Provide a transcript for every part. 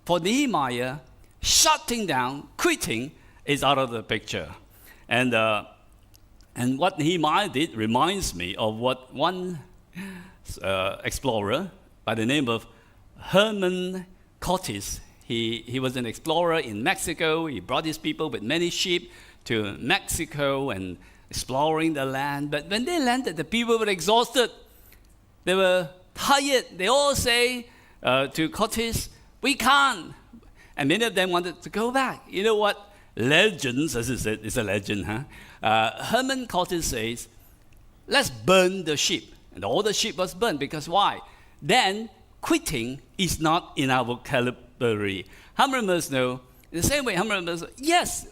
for Nehemiah, shutting down, quitting is out of the picture. And what Nehemiah did reminds me of what one explorer by the name of Herman Cortes, he was an explorer in Mexico. He brought his people with many sheep to Mexico and exploring the land. But when they landed, the people were exhausted. They were tired. They all say to Cortes, "We can't." And many of them wanted to go back. You know what? Legends, as I said, it's a legend, Herman Cortes says, "Let's burn the sheep." And all the sheep was burned, because why? Then quitting is not in our vocabulary. How many of us know? In the same way, how many of us,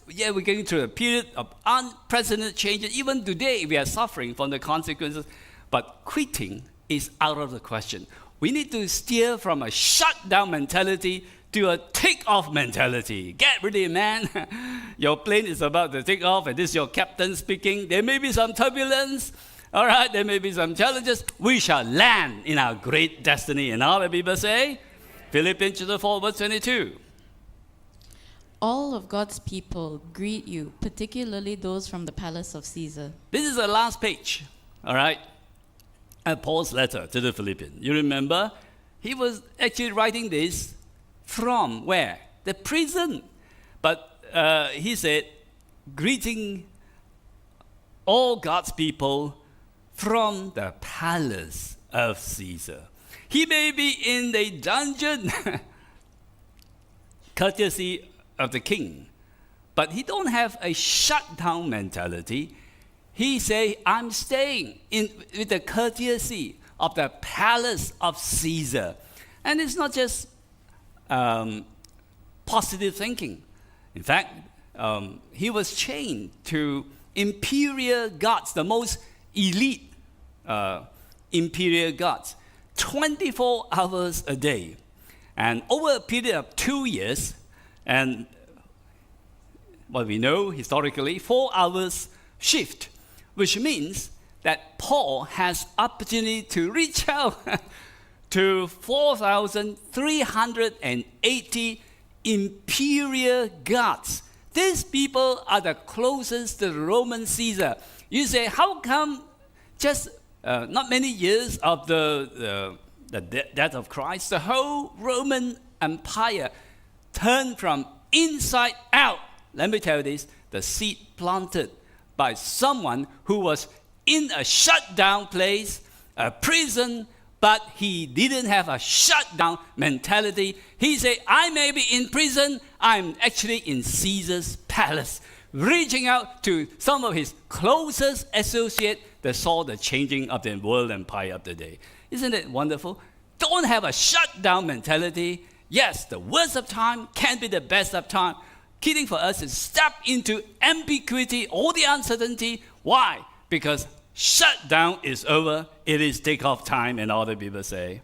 we're going through a period of unprecedented changes. Even today, we are suffering from the consequences. But quitting is out of the question. We need to steer from a shutdown mentality to a take-off mentality. Get ready, man. Your plane is about to take off, and this is your captain speaking. There may be some turbulence. All right, there may be some challenges. We shall land in our great destiny. And all the people say, Philippians chapter 4, verse 22. All of God's people greet you, particularly those from the palace of Caesar. This is the last page, all right, Paul's letter to the Philippians. You remember, he was actually writing this from where? The prison. But he said, greeting all God's people from the palace of Caesar. He may be in the dungeon, courtesy of the king, but he don't have a shutdown mentality. He say, I'm staying with the courtesy of the palace of Caesar. And it's not just positive thinking. In fact, he was chained to imperial guards, the most elite imperial guards, 24 hours a day. And over a period of 2 years, and what we know historically, 4 hours shift, which means that Paul has opportunity to reach out to 4,380 imperial guards. These people are the closest to Roman Caesar. You say, how come just not many years of the death of Christ, the whole Roman Empire turned from inside out? Let me tell you this, the seed planted by someone who was in a shutdown place, a prison, but he didn't have a shutdown mentality. He said, I may be in prison, I'm actually in Caesar's palace. Reaching out to some of his closest associates that saw the changing of the world empire of the day. Isn't it wonderful? Don't have a shutdown mentality. Yes, the worst of time can be the best of time. Kidding for us is step into ambiguity, all the uncertainty. Why? Because shutdown is over. It is takeoff time, and all the people say.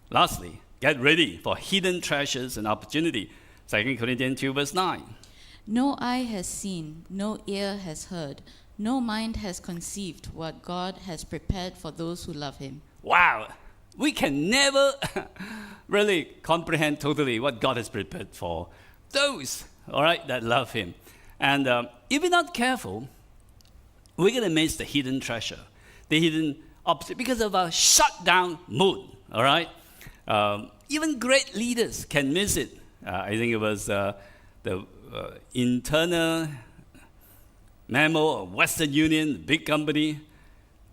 Lastly, get ready for hidden treasures and opportunity. 2 Corinthians 2, verse 9. No eye has seen, no ear has heard, no mind has conceived what God has prepared for those who love him. Wow. We can never really comprehend totally what God has prepared for those, all right, that love him. And if we're not careful, we're going to miss the hidden treasure, the hidden opportunity, because of our shutdown mood, all right? Even great leaders can miss it. I think it was the internal memo of Western Union, big company.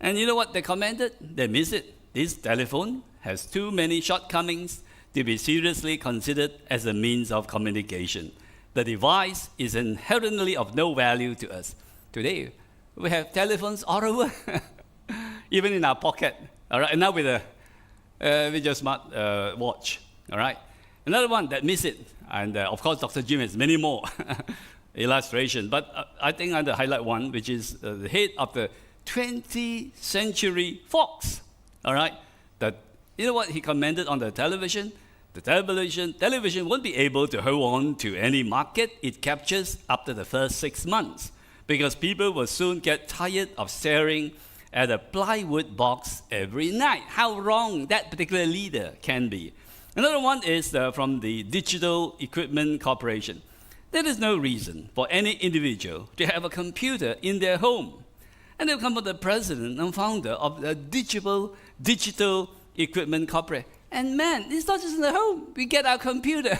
And you know what they commented? They miss it. This telephone has too many shortcomings to be seriously considered as a means of communication. The device is inherently of no value to us. Today, we have telephones all over, even in our pocket. All right, and now with your smart watch. All right, another one that miss it, and of course, Dr. Jim has many more illustration. But I think I'll highlight one, which is the head of the 20th Century Fox. All right, that you know what he commented on the television. The television won't be able to hold on to any market it captures after the first 6 months, because people will soon get tired of staring at a plywood box every night. How wrong that particular leader can be. Another one is from the Digital Equipment Corporation. There is no reason for any individual to have a computer in their home. And they'll come from the president and founder of the Digital Equipment Corporation. And man, it's not just in the home. We get our computer.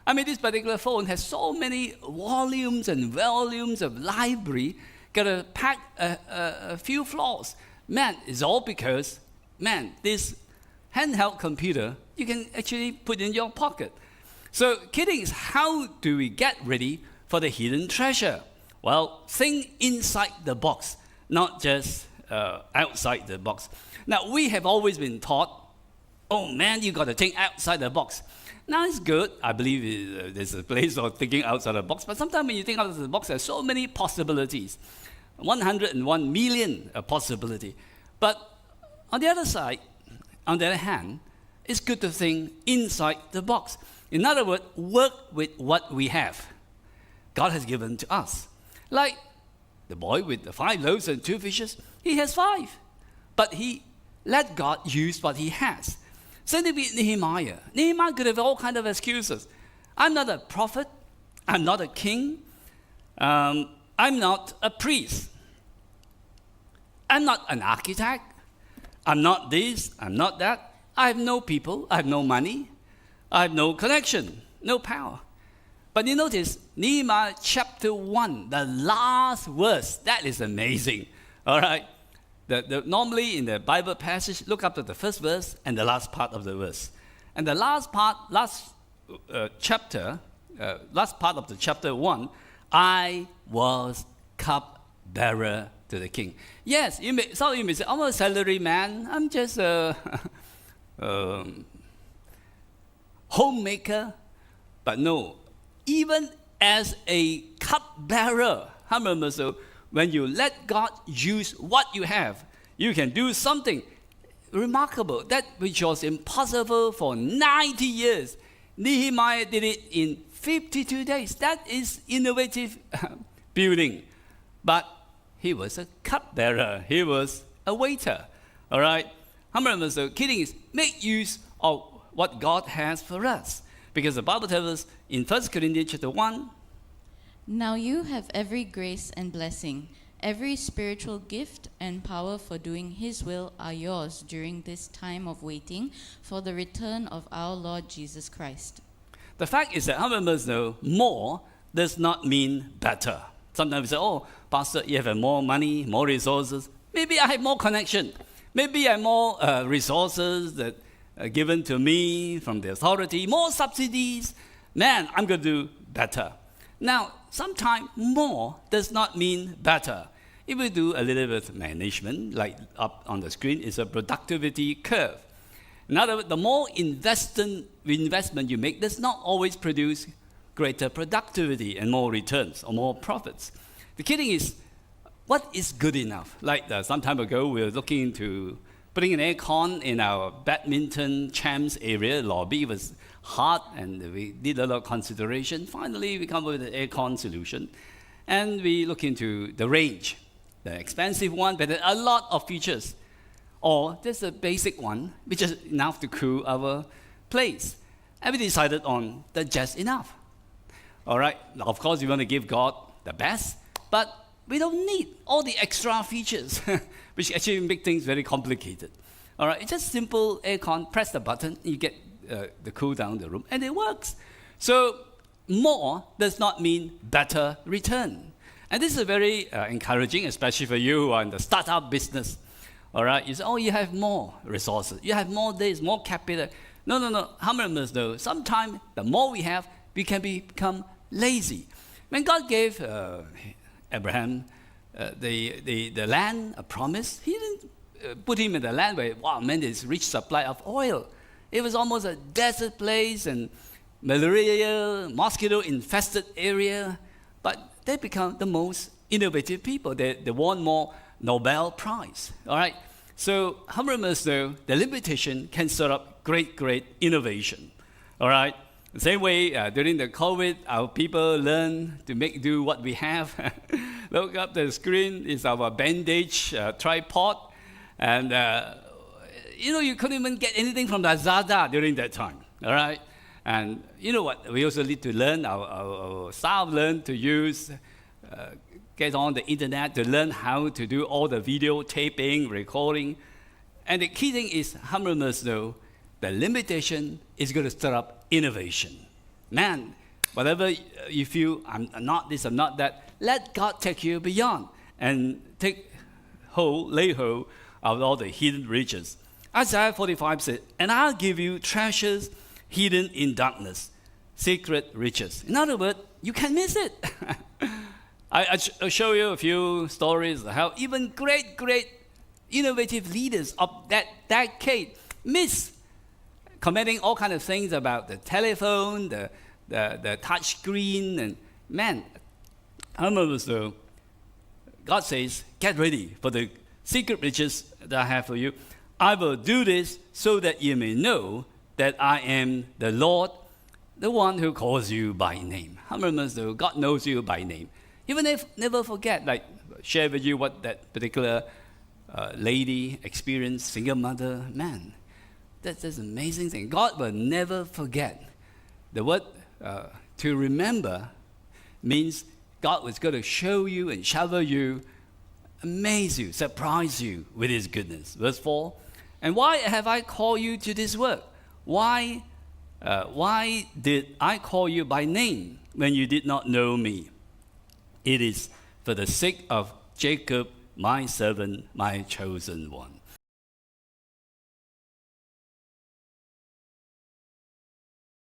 I mean, this particular phone has so many volumes and volumes of library, got to pack a few floors. Man, it's all because, man, this handheld computer, you can actually put in your pocket. So, kidding is, how do we get ready for the hidden treasure? Well, think inside the box, not just outside the box. Now, we have always been taught, oh man, you got to think outside the box. Now, it's good. I believe there's a place for thinking outside the box. But sometimes when you think outside the box, there's so many possibilities. 101 million possibility. But on the other hand, it's good to think inside the box. In other words, work with what we have. God has given to us. Like the boy with the 5 loaves and 2 fishes, he has 5. But he let God use what he has. Same thing with Nehemiah. Nehemiah could have all kinds of excuses. I'm not a prophet. I'm not a king. I'm not a priest. I'm not an architect. I'm not this. I'm not that. I have no people. I have no money. I have no connection, no power. But you notice, Nehemiah chapter 1, the last verse, that is amazing. All right? Normally in the Bible passage, look up to the first verse and the last part of the verse. And the last part of the chapter 1, I was cupbearer to the king. Yes, some of you may say, I'm a salary man. I'm just a homemaker. But no, even as a cupbearer, how many so when you let God use what you have, you can do something remarkable. That which was impossible for 90 years, Nehemiah did it in 52 days. That is innovative building. But he was a cupbearer. He was a waiter. All right? How many of us are kidding? Is make use of what God has for us. Because the Bible tells us in 1 Corinthians chapter 1, now you have every grace and blessing, every spiritual gift and power for doing His will are yours during this time of waiting for the return of our Lord Jesus Christ. The fact is that how many of us know more does not mean better. Sometimes we say, oh, Pastor, you have more money, more resources. Maybe I have more connection. Maybe I have more resources that are given to me from the authority, more subsidies. Man, I'm going to do better. Now, sometimes more does not mean better. If we do a little bit of management, like up on the screen, is a productivity curve. In other words, the more investment you make does not always produce greater productivity and more returns or more profits. The kidding is, what is good enough? Like some time ago, we were looking into putting an aircon in our badminton champs area lobby. It was hot and we did a lot of consideration. Finally, we come up with an aircon solution. And we look into the range, the expensive one, but a lot of features. Or just a basic one, which is enough to cool our place. And we decided on the just enough. All right, now, of course, we want to give God the best, but we don't need all the extra features, which actually make things very complicated. All right, it's just simple aircon, press the button, you get the cool down the room, and it works. So more does not mean better return. And this is very encouraging, especially for you who are in the startup business. All right, you say, oh, you have more resources, you have more days, more capital. No. How many of us know? Sometimes the more we have, we can become lazy. When God gave Abraham the land, a promise, He didn't put him in the land where, wow, man, there's rich supply of oil. It was almost a desert place and malaria, mosquito-infested area. But they become the most innovative people. They won more Nobel Prize. All right. So how many of us know the limitation can set up great innovation? All right. The same way during the COVID, our people learn to make do what we have. Look up the screen is our bandage tripod, and you couldn't even get anything from Lazada during that time. All right? And you know what? We also need to learn, our staff learn to use, get on the internet to learn how to do all the video taping, recording. And the key thing is, how many of us know the limitation is going to stir up innovation? Man, whatever you feel, I'm not this, I'm not that, let God take you beyond and take hold, lay hold of all the hidden riches. Isaiah 45 says, and I'll give you treasures hidden in darkness, secret riches. In other words, you can't miss it. I'll show you a few stories of how even great innovative leaders of that decade miss commenting all kinds of things about the telephone, the touch screen, and man, I remember so God says, get ready for the secret riches that I have for you. I will do this so that you may know that I am the Lord, the one who calls you by name. How many of us know God knows you by name? You will never forget, like share with you what that particular lady experienced, single mother, man. That's an amazing thing. God will never forget. The word to remember means God was going to show you and shower you, amaze you, surprise you with His goodness. Verse 4, and why have I called you to this work? Why did I call you by name when you did not know me? It is for the sake of Jacob, my servant, my chosen one.